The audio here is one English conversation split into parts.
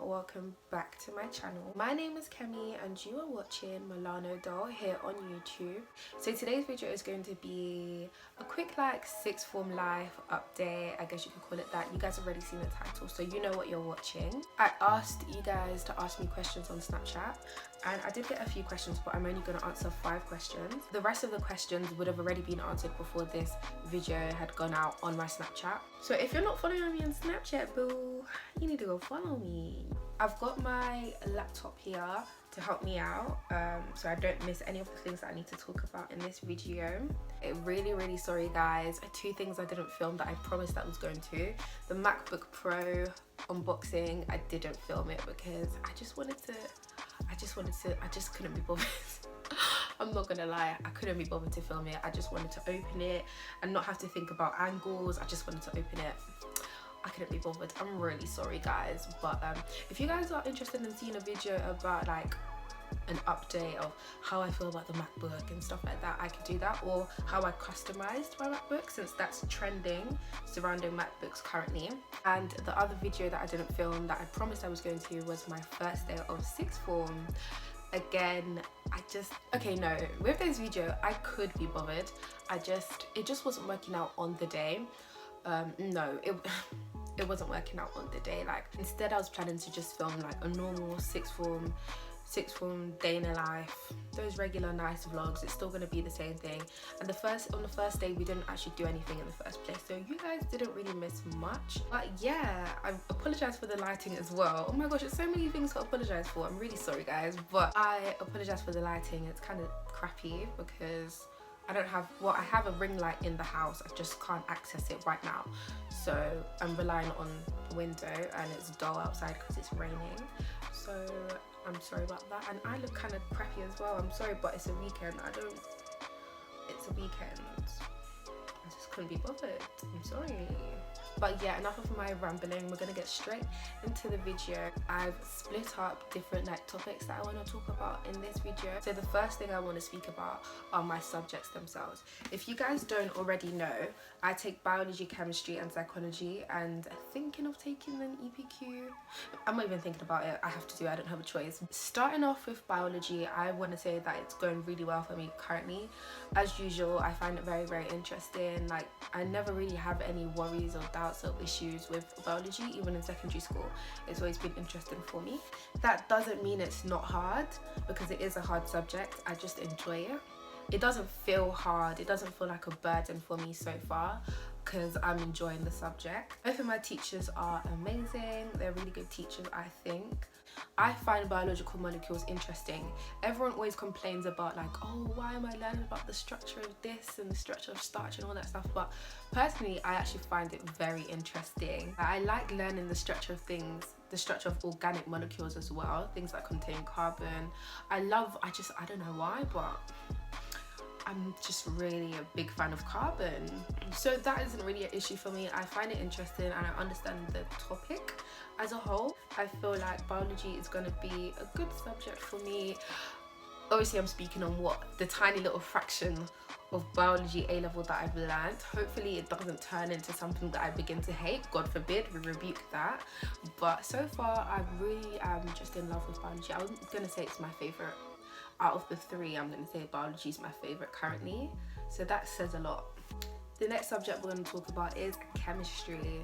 welcome back to my channel. My name is Kemi and you are watching Milano Doll here on YouTube. So today's video is going to be a quick sixth form life update, I guess you could call it that. You guys have already seen the title, so you know what you're watching. I asked you guys to ask me questions on Snapchat and I did get a few questions, but I'm only going to answer 5 questions. The rest of the questions would have already been answered before this video had gone out on my Snapchat. So if you're not following me on Snapchat, boo, you need to go follow me. I've got my laptop here to help me out so I don't miss any of the things that I need to talk about in this video. Really sorry guys, 2 things I didn't film that I promised I was going to. The MacBook Pro unboxing, I didn't film it because I just couldn't be bothered. I'm not gonna lie, I couldn't be bothered to film it. I just wanted to open it and not have to think about angles. I just wanted to open it. I couldn't be bothered. I'm really sorry guys, but if you guys are interested in seeing a video about like an update of how I feel about the MacBook and stuff like that, I could do that, or how I customized my MacBook, since that's trending surrounding MacBooks currently. And the other video that I didn't film that I promised I was going to was my first day of 6th form. Again, no, with this video I could be bothered. It just wasn't working out on the day. It wasn't working out on the day. Like, instead I was planning to just film like a normal sixth form day in a life, those regular nice vlogs. It's still gonna be the same thing. And on the first day we didn't actually do anything in the first place, so you guys didn't really miss much. But yeah, I apologize for the lighting as well. Oh my gosh, there's so many things to apologize for. I'm really sorry guys, but I apologize for the lighting. It's kind of crappy because I have a ring light in the house, I just can't access it right now, so I'm relying on the window and it's dull outside because it's raining. So I'm sorry about that, and I look kind of crappy as well. I'm sorry, but it's a weekend. It's a weekend. I just couldn't be bothered. I'm sorry. But yeah, enough of my rambling. We're gonna get straight into the video. I've split up different topics that I want to talk about in this video. So the first thing I want to speak about are my subjects themselves. If you guys don't already know, I take biology, chemistry and psychology, and thinking of taking an EPQ. I'm not even thinking about it. I have to do it. I don't have a choice. Starting off with biology, I want to say that it's going really well for me currently. As usual, I find it very interesting. Like, I never really have any worries or doubts or issues with biology, even in secondary school. It's always been interesting for me. That doesn't mean it's not hard, because it is a hard subject. I just enjoy it. It doesn't feel hard. It doesn't feel like a burden for me so far, because I'm enjoying the subject. Both of my teachers are amazing. They're really good teachers, I think. I find biological molecules interesting. Everyone always complains about like, oh, why am I learning about the structure of this and the structure of starch and all that stuff, but personally I actually find it very interesting. I like learning the structure of things, the structure of organic molecules as well, things that contain carbon. I don't know why, but I'm just really a big fan of carbon. So that isn't really an issue for me. I find it interesting and I understand the topic as a whole. I feel like biology is going to be a good subject for me. Obviously I'm speaking on the tiny little fraction of biology A-level that I've learned. Hopefully it doesn't turn into something that I begin to hate. God forbid, we rebuke that. But so far I really am just in love with biology. I was going to say it's my favourite. Out of the 3, I'm going to say biology is my favourite currently. So that says a lot. The next subject we're going to talk about is chemistry.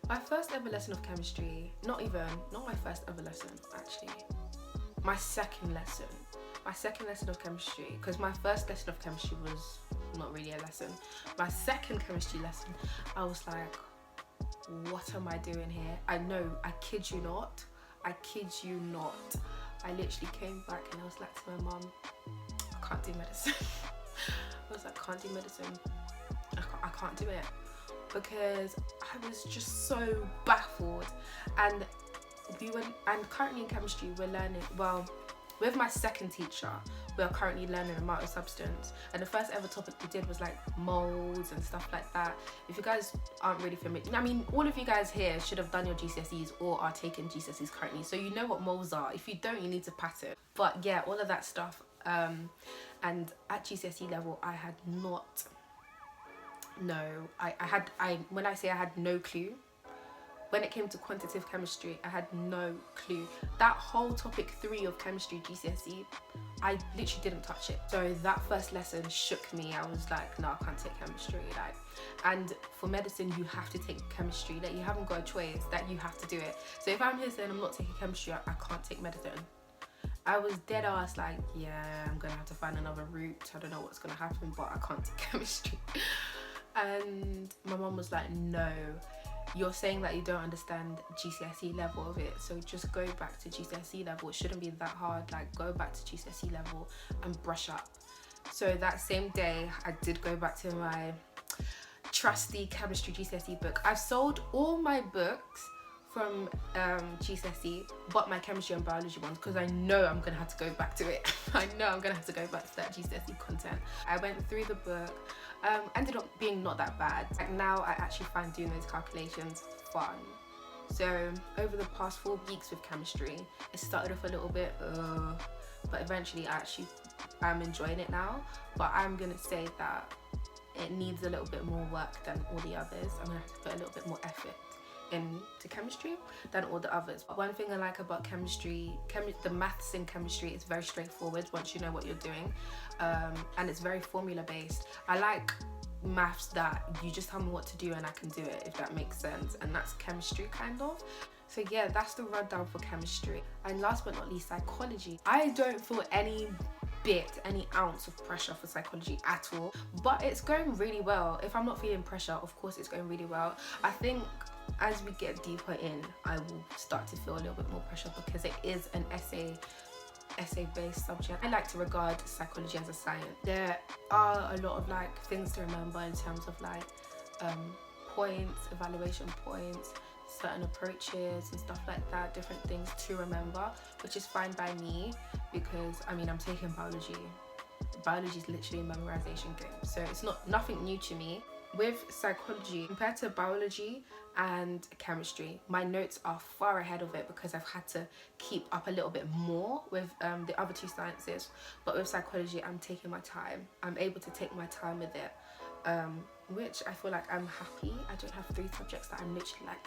My first ever lesson of chemistry, not my first ever lesson actually, my second lesson of chemistry, because my first lesson of chemistry was not really a lesson. My second chemistry lesson, I was like, what am I doing here? I know, I kid you not. I literally came back and I was like to my mum, I can't do medicine. I was like, can't do medicine. I can't do it, because I was just so baffled. And currently in chemistry we're learning, well, with my second teacher we are currently learning about a substance, and the first ever topic we did was like molds and stuff like that. If you guys aren't really familiar, I mean, all of you guys here should have done your GCSEs or are taking GCSEs currently, so you know what molds are. If you don't, you need to pass it. But yeah, all of that stuff. And at GCSE level I had not, no, when I say I had no clue when it came to quantitative chemistry, I had no clue. That whole topic 3 of chemistry GCSE, I literally didn't touch it. So that first lesson shook me. I was like, no, I can't take chemistry. Like, and for medicine, you have to take chemistry. Like, you haven't got a choice, that you have to do it. So if I'm here saying I'm not taking chemistry, I can't take medicine. I was dead ass like, yeah, I'm gonna have to find another route. I don't know what's gonna happen, but I can't take chemistry. And my mum was like, no, you're saying that you don't understand GCSE level of it, so just go back to GCSE level. It shouldn't be that hard. Like, go back to GCSE level and brush up. So that same day, I did go back to my trusty chemistry GCSE book. I've sold all my books from GCSE but my chemistry and biology ones, because I know I'm gonna have to go back to it. I know I'm gonna have to go back to that GCSE content. I went through the book, ended up being not that bad. Like, now I actually find doing those calculations fun. So over the past 4 weeks with chemistry, it started off a little bit but eventually I'm enjoying it now. But I'm gonna say that it needs a little bit more work than all the others. I'm gonna have to put a little bit more effort into chemistry than all the others. But one thing I like about chemistry, the maths in chemistry is very straightforward once you know what you're doing, and it's very formula based. I like maths that you just tell me what to do and I can do it, if that makes sense, and that's chemistry kind of. So yeah, that's the rundown for chemistry. And last but not least, psychology. I don't feel any ounce of pressure for psychology at all, but it's going really well. If I'm not feeling pressure, of course it's going really well. I think as we get deeper in, I will start to feel a little bit more pressure, because it is an essay based subject. I like to regard psychology as a science. There are a lot of like things to remember in terms of like points, evaluation points, certain approaches and stuff like that, different things to remember, which is fine by me, because I mean, I'm taking biology. Biology is literally a memorization game, so it's nothing new to me. With psychology, compared to biology and chemistry, my notes are far ahead of it, because I've had to keep up a little bit more with the other 2 sciences. But with psychology, I'm taking my time. I'm able to take my time with it, which I feel like I'm happy. I don't have 3 subjects that I'm literally like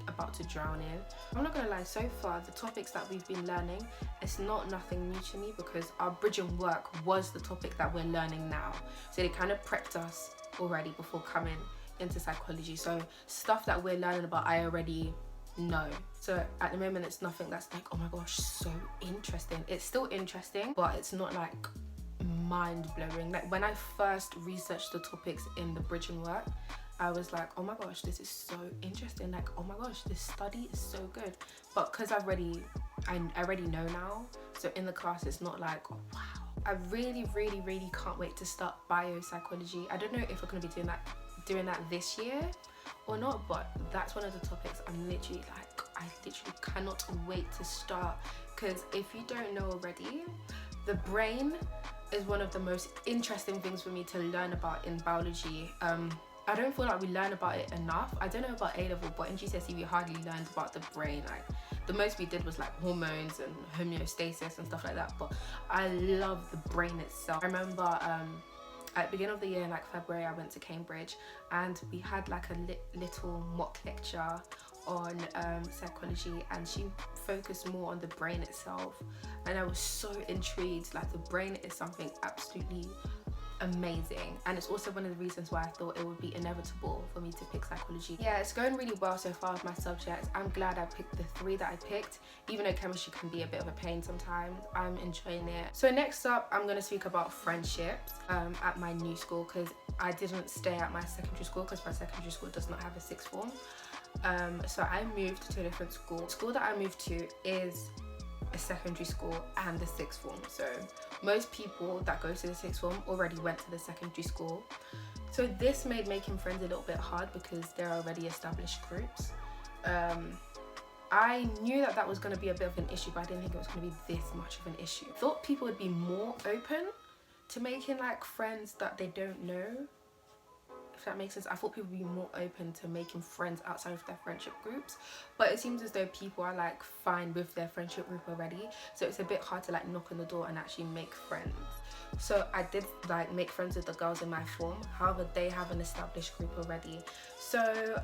about to drown in. I'm not gonna lie, so far the topics that we've been learning, it's nothing new to me, because our bridging work was the topic that we're learning now. So they kind of prepped us already before coming into psychology. So stuff that we're learning about, I already know. So at the moment, it's nothing that's like, oh my gosh, so interesting. It's still interesting, but it's not like mind-blowing. Like, when I first researched the topics in the bridging work, I was like, oh my gosh, this is so interesting. Like, oh my gosh, this study is so good. But because I already know now, so in the class it's not like, oh wow. I really can't wait to start biopsychology. I don't know if we're going to be doing that this year or not, but that's one of the topics I'm literally like, I literally cannot wait to start. Because if you don't know already, the brain is one of the most interesting things for me to learn about in biology. I don't feel like we learn about it enough. I don't know about A-level, but in GCSE we hardly learned about the brain. Like, the most we did was like hormones and homeostasis and stuff like that, but I love the brain itself. I remember at the beginning of the year, in like February, I went to Cambridge and we had like a little mock lecture on psychology, and she focused more on the brain itself, and I was so intrigued. Like, the brain is something absolutely amazing, and it's also one of the reasons why I thought it would be inevitable for me to pick psychology. Yeah, it's going really well so far with my subjects. I'm glad I picked the 3 that I picked, even though chemistry can be a bit of a pain sometimes. I'm enjoying it. So next up, I'm going to speak about friendships at my new school, because I didn't stay at my secondary school, because my secondary school does not have a 6th form. So I moved to a different school. The school that I moved to is a secondary school and the 6th form, so most people that go to the 6th form already went to the secondary school. So this made making friends a little bit hard, because there are already established groups. I knew that was going to be a bit of an issue, but I didn't think it was going to be this much of an issue. I thought people would be more open to making like friends that they don't know, if that makes sense. I thought people would be more open to making friends outside of their friendship groups, but it seems as though people are like fine with their friendship group already, so it's a bit hard to like knock on the door and actually make friends. So I did like make friends with the girls in my form, however they have an established group already. So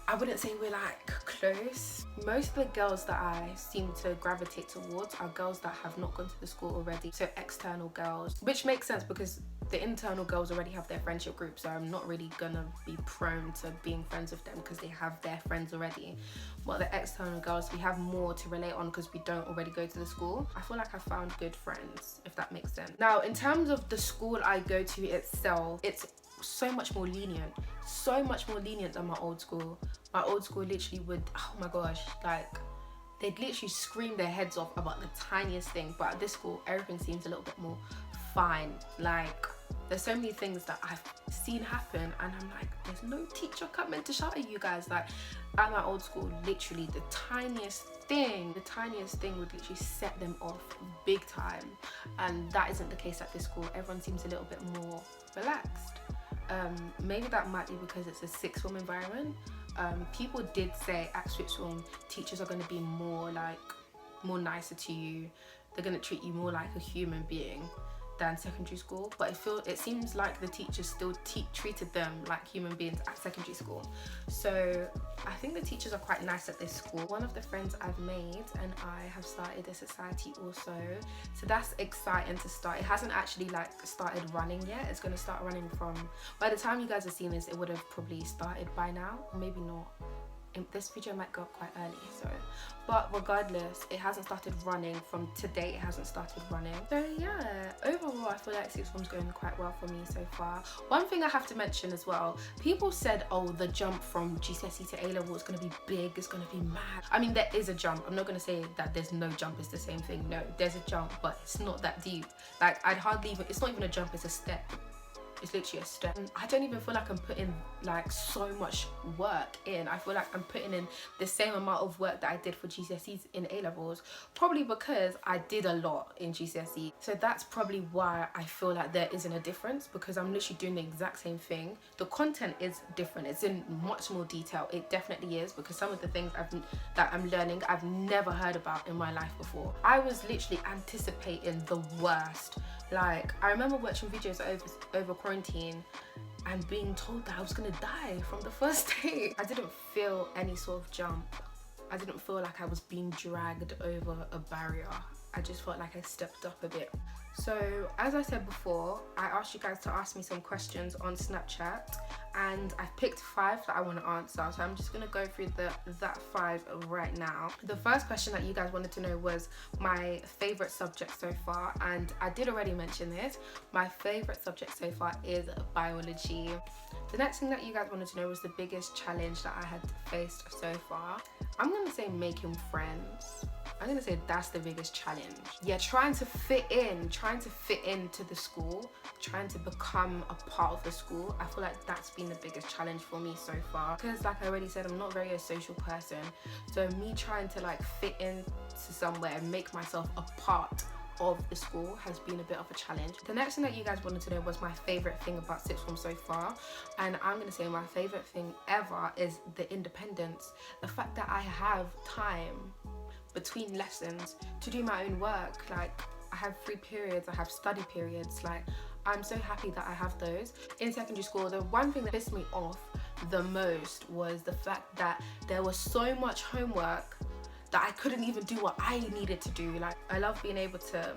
I wouldn't say we're like close. Most of the girls that I seem to gravitate towards are girls that have not gone to the school already, so external girls, which makes sense because the internal girls already have their friendship group, so I'm not really gonna be prone to being friends with them because they have their friends already. But the external girls, we have more to relate on because we don't already go to the school. I feel like I found good friends, if that makes sense. Now, in terms of the school I go to itself, it's so much more lenient than my old school. My old school literally would, oh my gosh, like they'd literally scream their heads off about the tiniest thing. But at this school, everything seems a little bit more fine. Like there's so many things that I've seen happen and I'm like, there's no teacher coming to shout at you guys. Like at my old school, literally the tiniest thing would literally set them off big time, and that isn't the case at this school. Everyone seems a little bit more relaxed. Maybe that might be because it's a sixth form environment. People did say at sixth form teachers are going to be more nicer to you. They're going to treat you more like a human being than secondary school, but it seems like the teachers still treated them like human beings at secondary school. So I think the teachers are quite nice at this school. One of the friends I've made and I have started a society also, so that's exciting to start. It hasn't actually like started running yet. It's going to start running from, by the time you guys have seen this, it would have probably started by now, or maybe not. This video might go up quite early, so, but regardless, it hasn't started running from today. It hasn't started running. So yeah, overall I feel like sixth form's going quite well for me so far. One thing I have to mention as well, people said, oh, the jump from GCSE to A-level is going to be big, it's going to be mad. I mean, there is a jump. I'm not going to say that there's no jump, it's the same thing. No, there's a jump, but it's not that deep. Like it's not even a jump, it's a step. It's literally a step. I don't even feel like I'm putting like so much work in. I feel like I'm putting in the same amount of work that I did for GCSEs in A-levels, probably because I did a lot in GCSE. So that's probably why I feel like there isn't a difference, because I'm literally doing the exact same thing. The content is different. It's in much more detail. It definitely is, because some of the things that I'm learning, I've never heard about in my life before. I was literally anticipating the worst. Like, I remember watching videos over quarantine and being told that I was gonna die from the first day. I didn't feel any sort of jump. I didn't feel like I was being dragged over a barrier. I just felt like I stepped up a bit. So as I said before, I asked you guys to ask me some questions on Snapchat, and I picked 5 that I want to answer. So I'm just going to go through that 5 right now. The first question that you guys wanted to know was my favorite subject so far, and I did already mention this. My favorite subject so far is biology. The next thing that you guys wanted to know was the biggest challenge that I had faced so far. I'm going to say making friends. I'm gonna say that's the biggest challenge. Yeah, trying to fit into the school, trying to become a part of the school. I feel like that's been the biggest challenge for me so far, because like I already said, I'm not very a social person. So me trying to like fit into somewhere and make myself a part of the school has been a bit of a challenge. The next thing that you guys wanted to know was my favorite thing about sixth form so far, and I'm gonna say my favorite thing ever is the independence. The fact that I have time between lessons to do my own work. Like, I have free periods, I have study periods. Like, I'm so happy that I have those. In secondary school, the one thing that pissed me off the most was the fact that there was so much homework that I couldn't even do what I needed to do. Like, I love being able to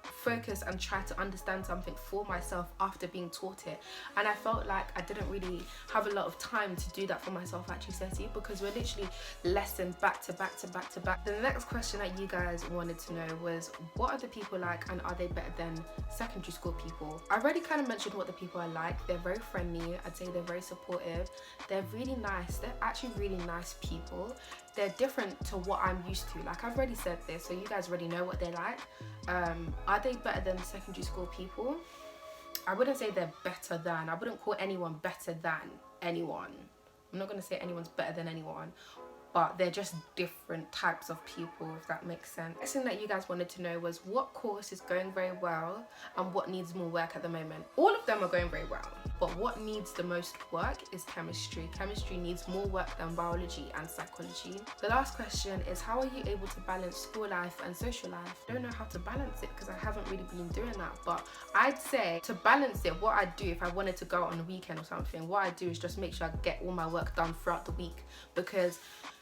focus and try to understand something for myself after being taught it, and I felt like I didn't really have a lot of time to do that for myself at GCSE, because we're literally lesson back to back to back to back. The next question that you guys wanted to know was, what are the people like and are they better than secondary school people? I already kind of mentioned what the people are like. They're very friendly. I'd say they're very supportive. They're really nice. They're actually really nice people. They're different to what I'm used to. Like, I've already said this, so you guys already know what they're like. Are they better than secondary school people? I wouldn't say they're better than. I wouldn't call anyone better than anyone. I'm not going to say anyone's better than anyone, but they're just different types of people, if that makes sense. Next thing that you guys wanted to know was what course is going very well and what needs more work at the moment. All of them are going very well. but what needs the most work is chemistry. Chemistry needs more work than biology and psychology. The last question is, how are you able to balance school life and social life? I don't know how to balance it because I haven't really been doing that, but I'd say to balance it, what I'd do if I wanted to go out on a weekend or something, what I do is just make sure I get all my work done throughout the week. Because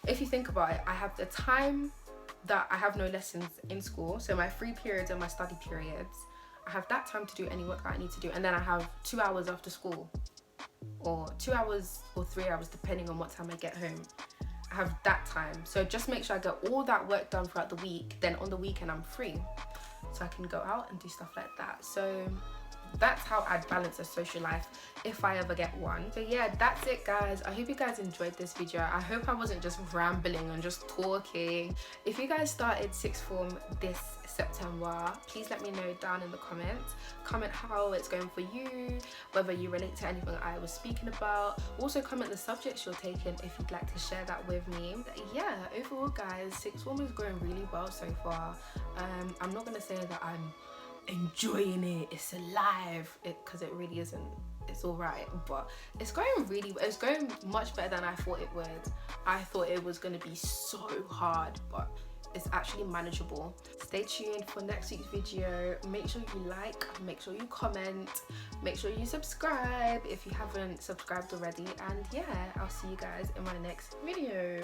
if you think about it, I have the time that I have no lessons in school, so my free periods and my study periods, I have that time to do any work that I need to do, and then I have 2 hours after school, or 2 hours or 3 hours depending on what time I get home. I have that time, so just make sure I get all that work done throughout the week, then on the weekend I'm free, so I can go out and do stuff like that. So that's how I'd balance a social life if I ever get one. So yeah, that's it guys. I hope you guys enjoyed this video. I hope I wasn't just rambling and just talking. If you guys started sixth form this September, please let me know down in the comments. Comment how it's going for you, whether you relate to anything I was speaking about. Also comment the subjects you're taking if you'd like to share that with me. But yeah, overall guys, sixth form is going really well so far. I'm not gonna say that I'm enjoying it, it's alive, because it really isn't. It's all right, but it's going much better than I thought it would. I thought it was going to be so hard, but it's actually manageable. Stay tuned for next week's video. Make sure you like, make sure you comment, make sure you subscribe if you haven't subscribed already, and yeah, I'll see you guys in my next video.